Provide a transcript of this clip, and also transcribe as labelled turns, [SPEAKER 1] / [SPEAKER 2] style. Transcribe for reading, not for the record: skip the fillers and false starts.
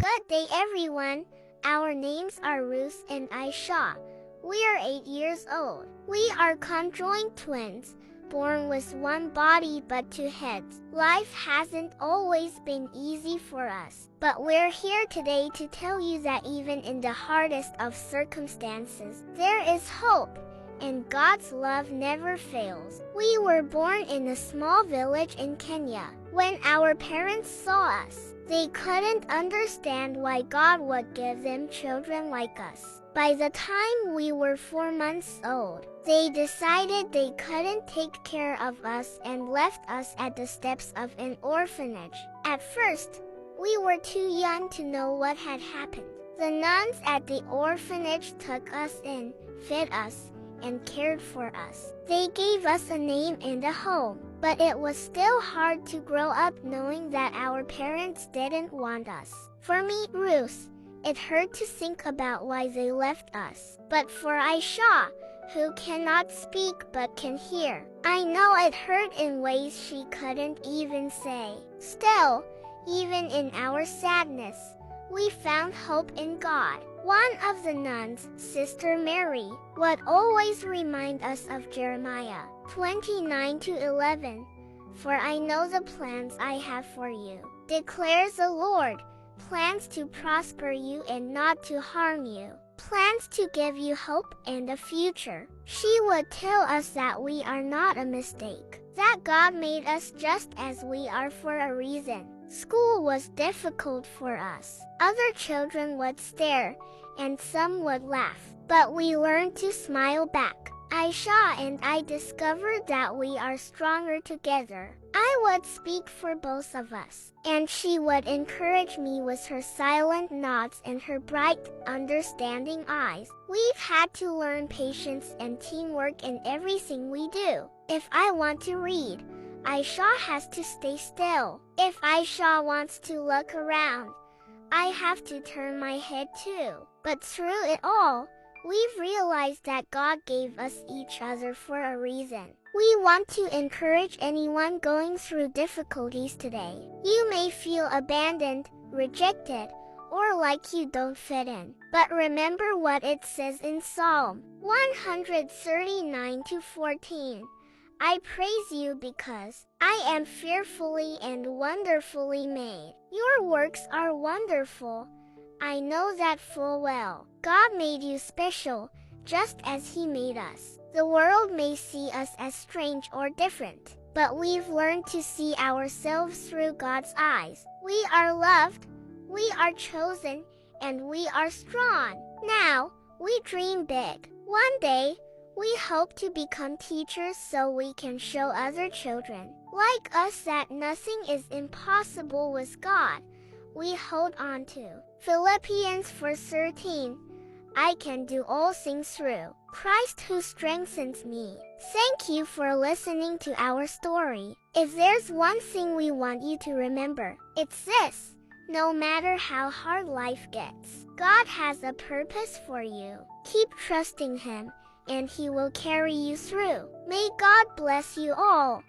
[SPEAKER 1] Good day, everyone. Our names are Ruth and Aisha. We are 8 years old. We are conjoined twins, born with one body but two heads. Life hasn't always been easy for us, but we're here today to tell you that even in the hardest of circumstances, there is hope, and God's love never fails. We were born in a small village in Kenya. When our parents saw us, they couldn't understand why God would give them children like us. By the time we were 4 months old, they decided they couldn't take care of us and left us at the steps of an orphanage. At first, we were too young to know what had happened. The nuns at the orphanage took us in, fed us, and cared for us. They gave us a name and a home, but it was still hard to grow up knowing that our parents didn't want us. For me, Ruth, it hurt to think about why they left us. But for Aisha, who cannot speak but can hear, I know it hurt in ways she couldn't even say. Still, even in our sadness, we found hope in God. One of the nuns, Sister Mary, would always remind us of Jeremiah 29:11. For I know the plans I have for you, declares the Lord, plans to prosper you and not to harm you, plans to give you hope and a future. She would tell us that we are not a mistake, that God made us just as we are for a reason. School was difficult for us. Other children would stare, and some would laugh, but we learned to smile back. Aisha and I discovered that we are stronger together. I would speak for both of us, and she would encourage me with her silent nods and her bright, understanding eyes. We've had to learn patience and teamwork in everything we do. If I want to read, Aisha has to stay still. If Aisha wants to look around, I have to turn my head too. But through it all, we've realized that God gave us each other for a reason. We want to encourage anyone going through difficulties today. You may feel abandoned, rejected, or like you don't fit in. But remember what it says in Psalm 139:14. I praise you because I am fearfully and wonderfully made. Your works are wonderful. I know that full well. God made you special, just as He made us. The world may see us as strange or different, but we've learned to see ourselves through God's eyes. We are loved, we are chosen, and we are strong. Now, we dream big. One day, we hope to become teachers so we can show other children like us that nothing is impossible with God. We hold on to Philippians 4:13. I can do all things through Christ who strengthens me. Thank you for listening to our story. If there's one thing we want you to remember, it's this. No matter how hard life gets, God has a purpose for you. Keep trusting Him, and He will carry you through. May God bless you all.